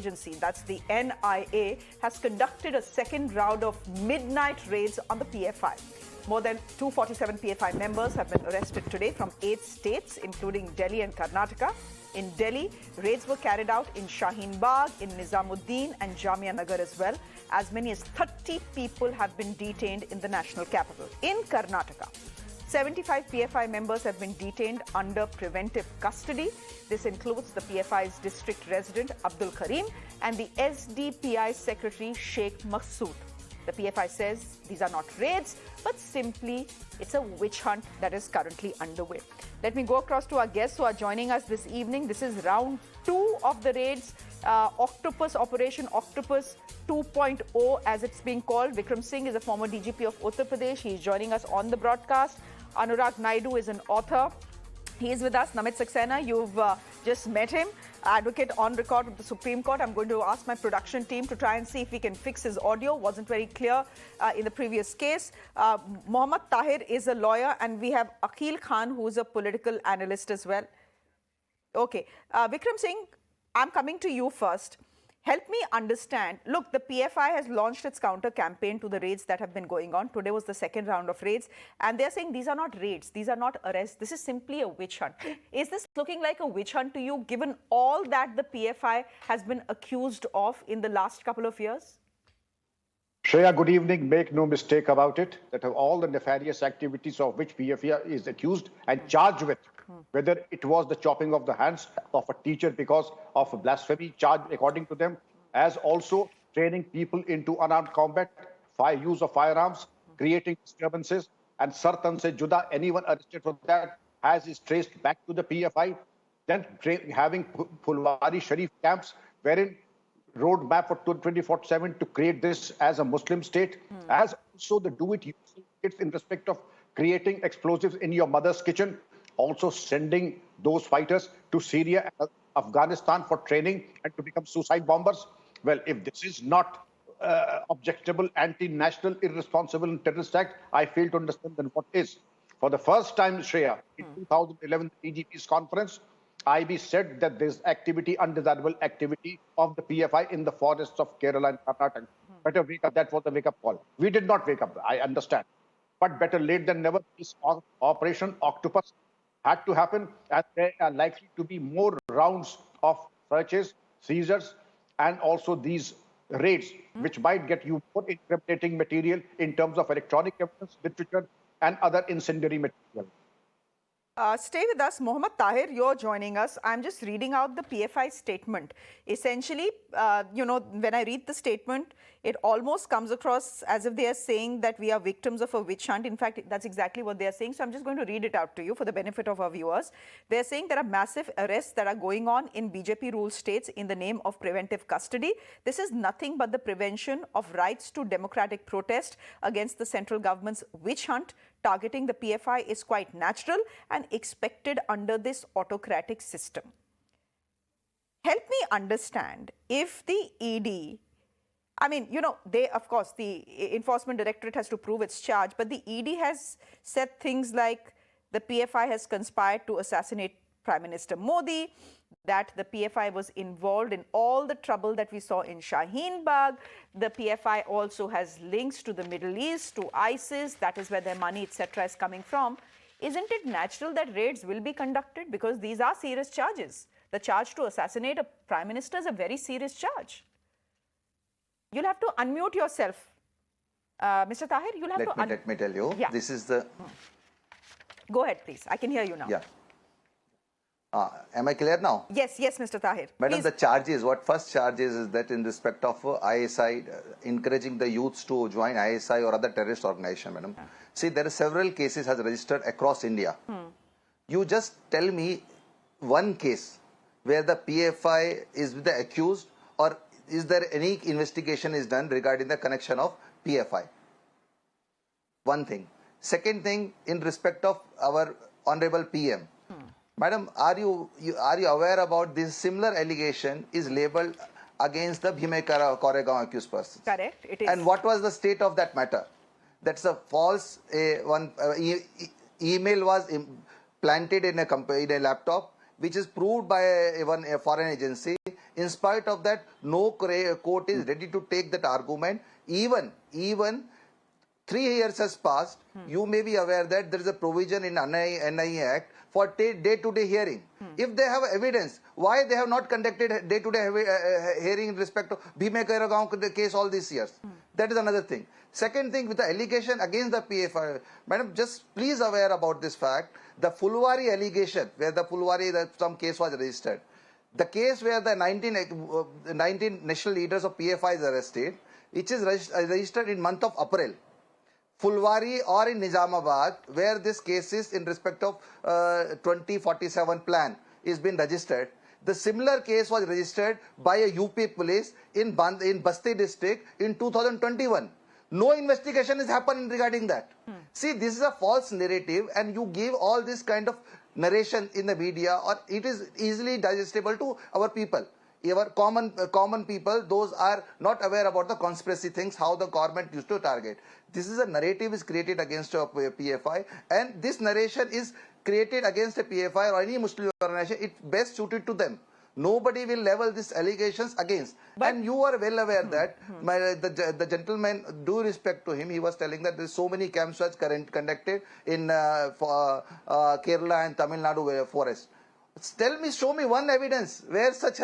Agency, that's the NIA, has conducted a second round of midnight raids on the PFI. More than 247 PFI members have been arrested today from 8 states, including Delhi and Karnataka. In Delhi, raids were carried out in Shaheen Bagh, in Nizamuddin and Jamia Nagar as well. As many as 30 people have been detained in the national capital. In Karnataka, 75 PFI members have been detained under preventive custody. This includes the PFI's district resident Abdul Karim and the SDPI secretary Sheikh Masood. The PFI says these are not raids, but simply it's a witch hunt that is currently underway. Let me go across to our guests who are joining us this evening. This is round 2 of the raids, Octopus, Operation Octopus 2.0 as it's being called. Vikram Singh is a former DGP of Uttar Pradesh. He is joining us on the broadcast. Anurag Naidu is an author. He is with us. Namit Saxena, you've just met him, advocate on record with the Supreme Court. I'm going to ask my production team to try and see if we can fix his audio. Wasn't very clear in the previous case. Mohamed Tahir is a lawyer, and we have Akhil Khan, who is a political analyst as well. Okay. Vikram Singh, I'm coming to you first. Help me understand. Look, the PFI has launched its counter campaign to the raids that have been going on. Today was the second round of raids. And they're saying these are not raids. These are not arrests. This is simply a witch hunt. Is this looking like a witch hunt to you, given all that the PFI has been accused of in the last couple of years? Shreya, good evening. Make no mistake about it, that of all the nefarious activities of which PFI is accused and charged with, whether it was the chopping of the hands of a teacher because of a blasphemy charge according to them, as also training people into unarmed combat, use of firearms, creating disturbances, and sartan se juda, anyone arrested for that is traced back to the PFI. Then having Fulwari Sharif camps, wherein roadmap for 24/7 to create this as a Muslim state, as also the do-it-yourself kits in respect of creating explosives in your mother's kitchen, also sending those fighters to Syria and Afghanistan for training and to become suicide bombers. Well, if this is not objectable, anti-national, irresponsible and terrorist act, I fail to understand then what is. For the first time, Shreya, in 2011 DGP's conference, IB said that there's activity, undesirable activity of the PFI in the forests of Kerala and Karnataka. Better wake up. That was the wake-up call. We did not wake up, I understand. But better late than never. This Operation Octopus had to happen, as there are likely to be more rounds of searches, seizures, and also these raids, which might get you more incriminating material in terms of electronic evidence, literature, and other incendiary material. Stay with us. Mohamed Tahir, you're joining us. I'm just reading out the PFI statement. Essentially, when I read the statement, it almost comes across as if they are saying that we are victims of a witch hunt. In fact, that's exactly what they are saying. So I'm just going to read it out to you for the benefit of our viewers. They're saying there are massive arrests that are going on in BJP-ruled states in the name of preventive custody. This is nothing but the prevention of rights to democratic protest against the central government's witch hunt. Targeting the PFI is quite natural and expected under this autocratic system. Help me understand if the ED, of course, the Enforcement Directorate has to prove its charge, but the ED has said things like the PFI has conspired to assassinate Prime Minister Modi, that the PFI was involved in all the trouble that we saw in Shaheen Bagh. The PFI also has links to the Middle East, to ISIS. That is where their money, etc., is coming from. Isn't it natural that raids will be conducted? Because these are serious charges. The charge to assassinate a prime minister is a very serious charge. You'll have to unmute yourself. Mr. Tahir, you'll have to... Let me tell you, this is the... Go ahead, please. I can hear you now. Yeah. Am I clear now? Yes, Mr. Tahir. Madam, the charges, first charge is that in respect of ISI, encouraging the youths to join ISI or other terrorist organization, madam. See, there are several cases has registered across India. You just tell me one case where the PFI is the accused, or is there any investigation is done regarding the connection of PFI? One thing. Second thing, in respect of our Honorable PM. Madam, are you aware about this similar allegation is labelled against the Bhime Koregaon accused person? Correct, it is. And what was the state of that matter? That's a false email was planted in a laptop, which is proved by a foreign agency In spite of that, no court is ready to take that argument. Even 3 years has passed. You may be aware that there is a provision in NIA Act for day-to-day hearing. If they have evidence, why they have not conducted day-to-day hearing in respect to Bhime Kairagaon case all these years? That is another thing. Second thing, with the allegation against the PFI, madam, just please aware about this fact. The Fulwari allegation, where some case was registered. The case where the 19 national leaders of PFI is arrested, which is registered in month of April. Fulwari or in Nizamabad, where this case is in respect of 2047 plan is been registered. The similar case was registered by a UP police in Basti district in 2021. No investigation is happening regarding that. See, this is a false narrative, and you give all this kind of narration in the media, or it is easily digestible to our people. Our common people, those are not aware about the conspiracy things, how the government used to target. This is a narrative is created against a PFI, and this narration is created against a PFI or any Muslim organization. It's best suited to them. Nobody will level these allegations against. And you are well aware that the gentleman, due respect to him, he was telling that there's so many camps was conducted in Kerala and Tamil Nadu forest. Tell me, show me one evidence where such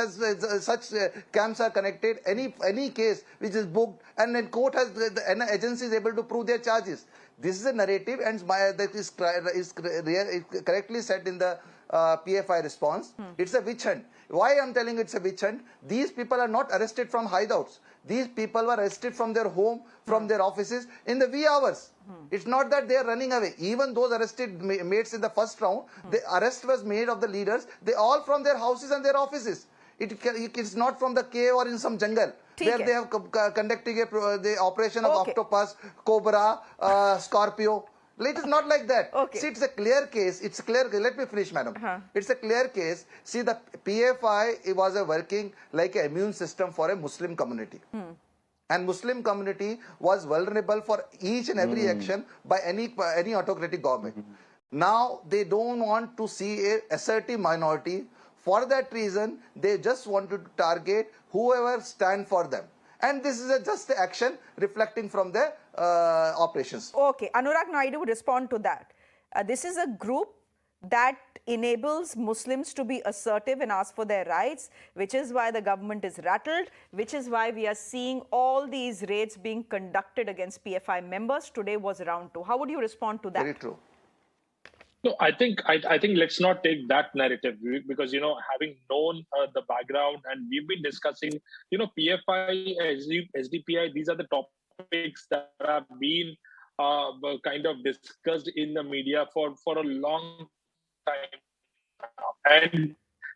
camps are connected, any case which is booked, and then court has, the agency is able to prove their charges. This is a narrative, and that is correctly said in the PFI response. It's a witch hunt. Why I'm telling it's a witch hunt? These people are not arrested from hideouts. These people were arrested from their home, from their offices in the wee hours. It's not that they are running away. Even those arrested mates in the first round, the arrest was made of the leaders. They all from their houses and their offices. It's not from the cave or in some jungle where they have conducting the operation of Octopus, Cobra, Scorpio. It is not like that. See, it's a clear case. It's clear. Let me finish, madam. It's a clear case. See, the PFI was working like an immune system for a Muslim community. And Muslim community was vulnerable for each and every action by any autocratic government. Now, they don't want to see a assertive minority. For that reason, they just wanted to target whoever stand for them. And this is just the action reflecting from the operations. Okay, Anurag Naidu would respond to that. This is a group that enables Muslims to be assertive and ask for their rights, which is why the government is rattled, which is why we are seeing all these raids being conducted against PFI members. Today was round 2. How would you respond to that? Very true. No, I think let's not take that narrative, because, having known the background, and we've been discussing, PFI, SDPI, these are the topics that have been kind of discussed in the media for a long time. And,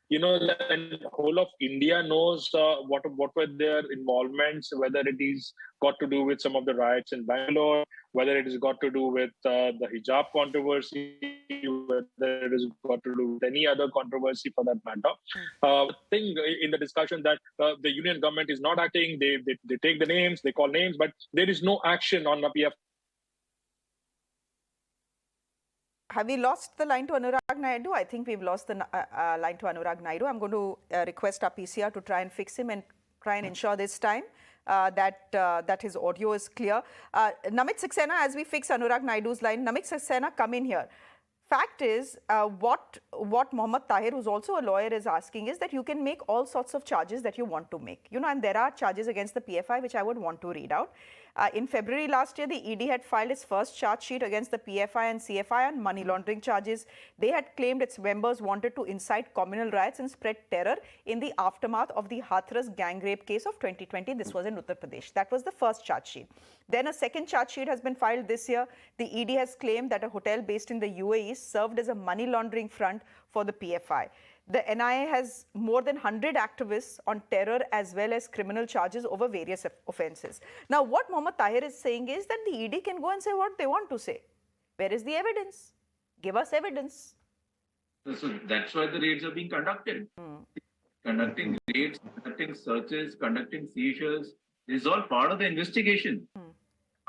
the whole of India knows what were their involvements, whether it is got to do with some of the riots in Bangalore, whether it has got to do with the hijab controversy, whether it has got to do with any other controversy for that matter. I think in the discussion that the union government is not acting, they take the names, they call names, but there is no action on the PF. Have we lost the line to Anurag Naidu? I think we've lost the line to Anurag Naidu. I'm going to request our PCR to try and fix him and try and ensure this time that his audio is clear. Namit Saxena, as we fix Anurag Naidu's line, Namit Saxena, come in here. Fact is, what Mohamed Tahir, who's also a lawyer, is asking is that you can make all sorts of charges that you want to make. And there are charges against the PFI which I would want to read out. In February last year, the ED had filed its first charge sheet against the PFI and CFI on money laundering charges. They had claimed its members wanted to incite communal riots and spread terror in the aftermath of the Hathras gang rape case of 2020. This was in Uttar Pradesh. That was the first charge sheet. Then a second charge sheet has been filed this year. The ED has claimed that a hotel based in the UAE served as a money laundering front for the PFI. The NIA has more than 100 activists on terror as well as criminal charges over various offences. Now, what Mohamed Tahir is saying is that the ED can go and say what they want to say. Where is the evidence? Give us evidence. So that's why the raids are being conducted. Conducting raids, conducting searches, conducting seizures is all part of the investigation.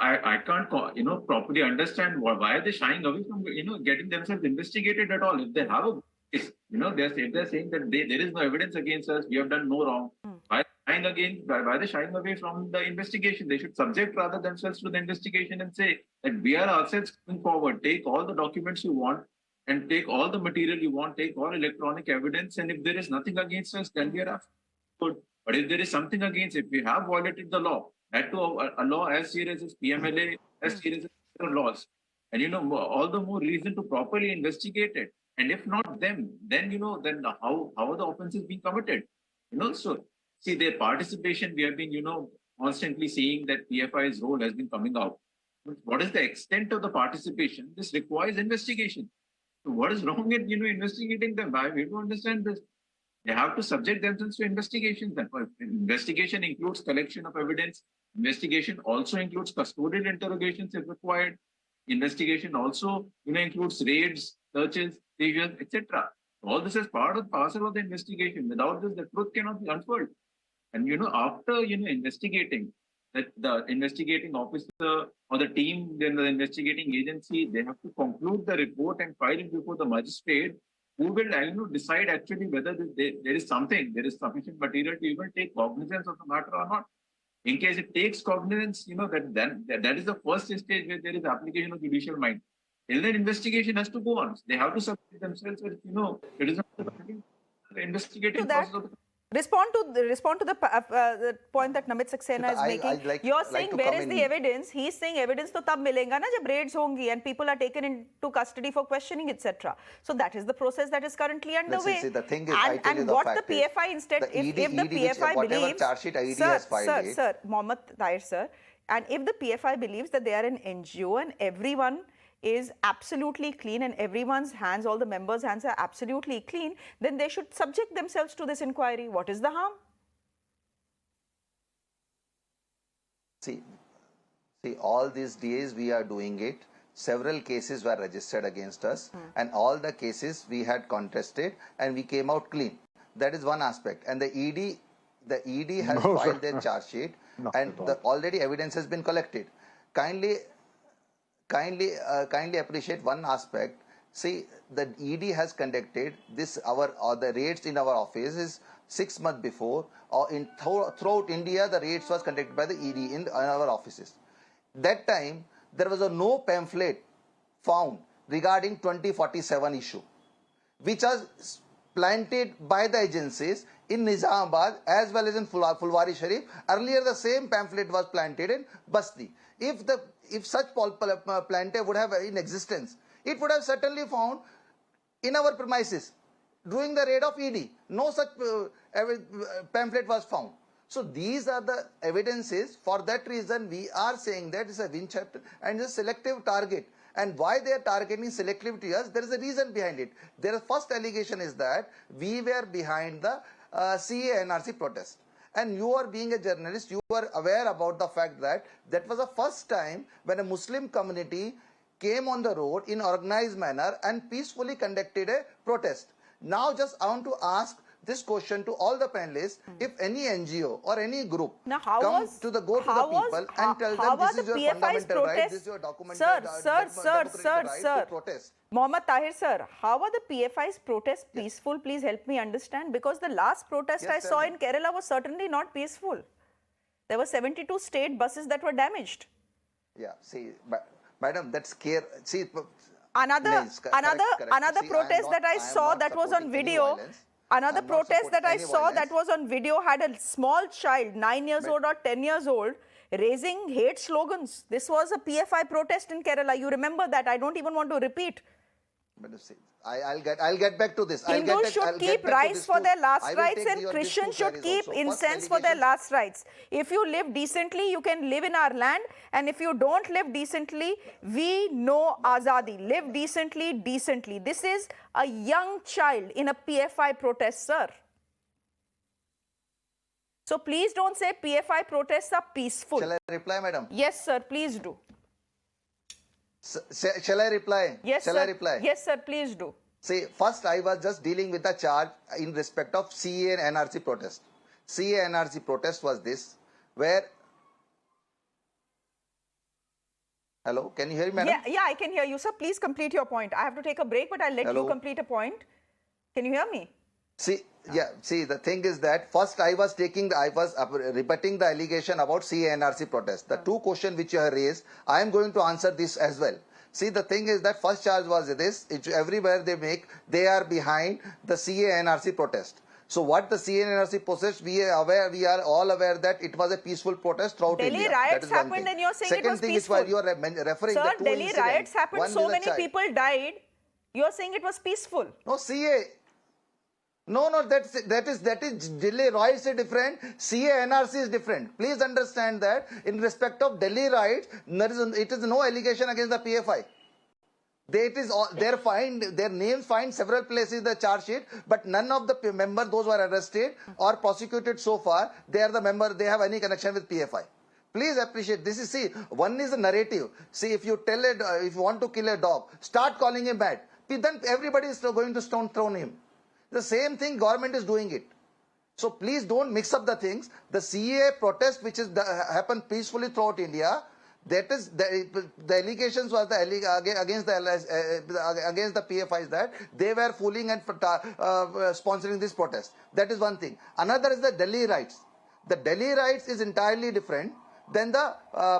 I can't, properly understand why are they shying away from, getting themselves investigated at all. If they have a, if they're saying that there is no evidence against us, we have done no wrong, Why are they shying away from the investigation? They should subject rather themselves to the investigation and say that we are ourselves going forward. Take all the documents you want and take all the material you want, take all electronic evidence. And if there is nothing against us, then we are good. But if there is something against, if we have violated the law, that to a law as serious as PMLA, as serious as other laws, and all the more reason to properly investigate it. And if not them, then then how are the offenses being committed? So see their participation. We have been constantly seeing that PFI's role has been coming out. What is the extent of the participation? This requires investigation. So what is wrong with investigating them? We don't understand this. They have to subject themselves to investigations. Investigation includes collection of evidence. Investigation also includes custodial interrogations if required. Investigation also includes raids, searches, seizures, etc. All this is part and parcel of the investigation. Without this, the truth cannot be unfurled. And after investigating, that the investigating officer or the team, then the investigating agency, they have to conclude the report and file it before the magistrate, who will decide actually whether there is sufficient material to even take cognizance of the matter or not. In case it takes cognizance, that is the first stage where there is application of judicial mind. Till then, investigation has to go on. They have to submit themselves with it is the investigating process of the. Respond to the point that Namit Saxena is making. You're saying where is the evidence? He's saying evidence to tab milenga na jab raids hongi and people are taken into custody for questioning, etc. So that is the process that is currently underway. Listen, see, the thing is, and what the PFI instead, if the PFI believes, sir, Mohamed Tahir sir, and if the PFI believes that they are an NGO and everyone is absolutely clean and everyone's hands, all the members' hands are absolutely clean, then they should subject themselves to this inquiry. What is the harm? See, all these days we are doing it. Several cases were registered against us and all the cases we had contested and we came out clean. That is one aspect. And the ED has filed their charge sheet and already evidence has been collected. Kindly appreciate one aspect. See, the ED has conducted the raids in our offices 6 months before, or throughout India, the raids was conducted by the ED in our offices. That time, there was no pamphlet found regarding 2047 issue, which was planted by the agencies in Nizamabad as well as in Fulwari Sharif. Earlier, the same pamphlet was planted in Basti. If such planter would have in existence, it would have certainly found in our premises during the raid of ED. No such pamphlet was found. So these are the evidences. For that reason, we are saying that it's a wind chapter and it's a selective target. And why they are targeting selectively to us, there is a reason behind it. Their first allegation is that we were behind the CA-NRC protest. And you are being a journalist, you are aware about the fact that that was the first time when a Muslim community came on the road in organized manner and peacefully conducted a protest. Now just I want to ask this question to all the panelists: if any NGO or any group comes to the people and tell them this is your fundamental right, this is your documented right to protest. Mohamed Tahir sir, how are the PFI's protests peaceful? Please help me understand, because the last protest I saw in Kerala was certainly not peaceful. There were 72 state buses that were damaged. Yeah, see, madam, that's scare. See, another protest that I saw that was on video. Another protest that I saw that was on video had a small child, 9 years old or 10 years old, raising hate slogans. This was a PFI protest in Kerala. You remember that. I don't even want to repeat. I'll get back to this. Hindus should keep rice for their last rites and Christians should keep incense for their last rites. If you live decently, you can live in our land. And if you don't live decently, we know Azadi. Live decently, decently. This is a young child in a PFI protest, sir. So please don't say PFI protests are peaceful. Shall I reply, madam? Yes, sir. Please do. Shall I reply? Yes, Shall sir. I reply? Yes, sir. Please do. See, first I was just dealing with the charge in respect of CA and NRC protest. CA and NRC protest was this, where... Hello, can you hear me, madam? Yeah, I can hear you, sir. Please complete your point. I have to take a break, but I'll let you complete a point. Can you hear me? See, yeah, see, the thing is that first I was rebutting the allegation about CA-NRC protest. The two questions which you have raised, I am going to answer this as well. See, the thing is that first charge was this, everywhere they are behind the CA-NRC protest. So what the CA-NRC protest, we are all aware that it was a peaceful protest throughout Delhi India. riots happened and you're saying it was peaceful. Second thing is why you are referring Sir, the two Delhi incidents. riots happened, One so is many people died. You're saying it was peaceful. No, CA. No, that is Delhi riots is different. CA-NRC is different. Please understand that in respect of Delhi riots, it is no allegation against the PFI. Their names find several places in the charge sheet, but none of the members, those who are arrested or prosecuted so far, they are the member. They have any connection with PFI. Please appreciate this. See, one is a narrative. See, if you want to kill a dog, start calling him bad. Then everybody is going to throw him. The same thing government is doing it. So please don't mix up the things. The CA protest, which is happened peacefully throughout India, that is the allegations was against the PFIs that they were fooling and sponsoring this protest. That is one thing. Another is the Delhi riots. The Delhi riots is entirely different than the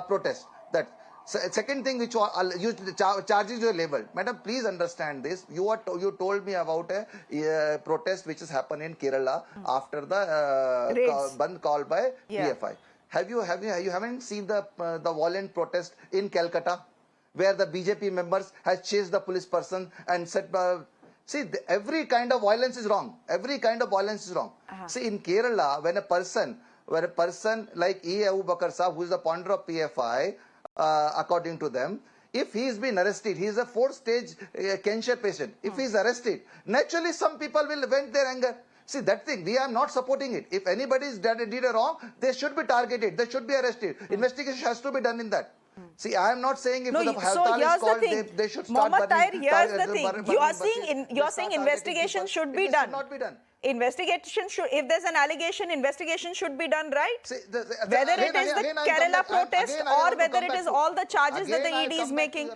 protest. That second thing which charges you labeled. Madam, please understand this. You told me about a protest which has happened in Kerala after the ban called by PFI. You haven't seen the violent protest in Calcutta where the BJP members has chased the police person and said, see, every kind of violence is wrong. Every kind of violence is wrong. See, in Kerala, when a person like E. Abu Bakr Sahib, who is the founder of PFI, according to them, if he has been arrested, he is a 4th-stage cancer patient. If he is arrested, naturally some people will vent their anger. See, that thing, we are not supporting it. If anybody did a wrong, they should be targeted. They should be arrested. Investigation has to be done in that. See, I am not saying if the Hartal is called, they should start Mohamed Tahir, here's the thing. You are saying investigation should be done. It should not be done. Investigation should, if there's an allegation, investigation should be done, right? See, whether it is the Kerala protest or whether it is all the charges that the ED is making.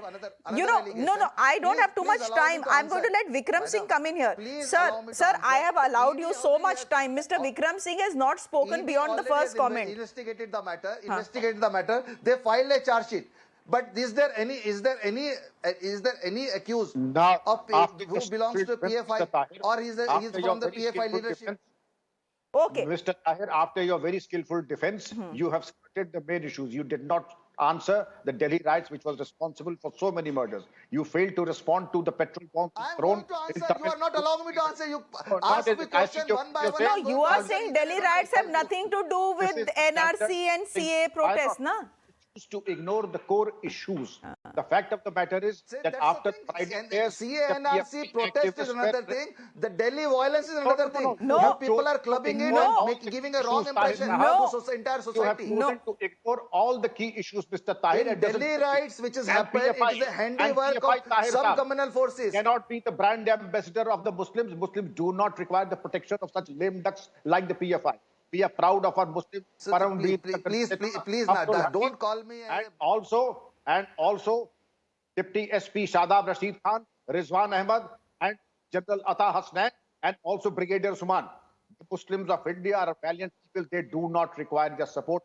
I don't have too much time. I'm going to let Vikram Singh come in here. Sir, I have allowed you so much time. Mr. Vikram Singh has not spoken beyond the first comment. Investigated the matter. They filed a charge sheet. But is there any accused who belongs to PFI or he's from the PFI leadership? Okay. Mr. Tahir, after your very skillful defense, you have skirted the main issues. You did not answer the Delhi riots, which was responsible for so many murders. You failed to respond to the petrol bombs thrown. You are not allowing me to answer. You ask me questions one by one. No, you are saying Delhi riots have nothing to do with NRC and CA protests, na? To ignore the core issues. The fact of the matter is that after Friday, CA-NRC protest is another thing. The Delhi violence is another thing. No, people are clubbing in and giving a wrong impression to the entire society. You have to ignore all the key issues, Mr. Tahir. Delhi riots, which has happened, it is a handiwork of some communal forces. Cannot be the brand ambassador of the Muslims. Muslims do not require the protection of such lame ducks like the PFI. We are proud of our Muslims. Please, don't call me. And also, Deputy SP Shadab Rashid Khan, Rizwan Ahmad, and General Atta Hasnain, and also Brigadier Suman. The Muslims of India are valiant people. They do not require their support.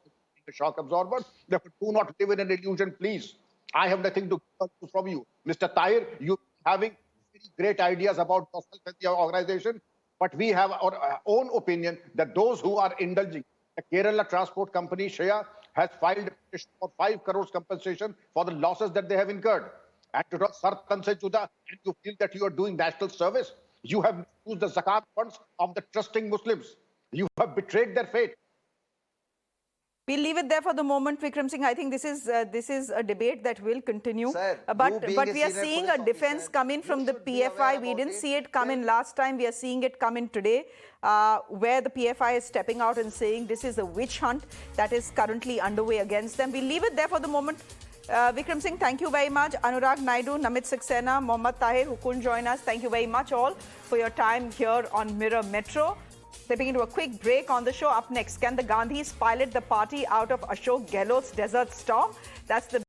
The shock absorbers. Therefore, do not live in an illusion, please. I have nothing to learn from you, Mr. Tahir. You having very great ideas about yourself and your organization. But we have our own opinion that those who are indulging, the Kerala Transport Company, Shreya, has filed a petition for 5 crores compensation for the losses that they have incurred. And to you feel that you are doing national service. You have used the zakat funds of the trusting Muslims. You have betrayed their faith. We'll leave it there for the moment, Vikram Singh. I think this is a debate that will continue. Sir, but we are seeing a defense come in from the PFI. We didn't see it come in last time. We are seeing it come in today, where the PFI is stepping out and saying this is a witch hunt that is currently underway against them. We'll leave it there for the moment. Vikram Singh, thank you very much. Anurag Naidu, Namit Saxena, Mohamed Tahir, who couldn't join us. Thank you very much all for your time here on Mirror Metro. Stepping into a quick break on the show. Up next, can the Gandhis pilot the party out of Ashok Gehlot's Desert Storm? That's the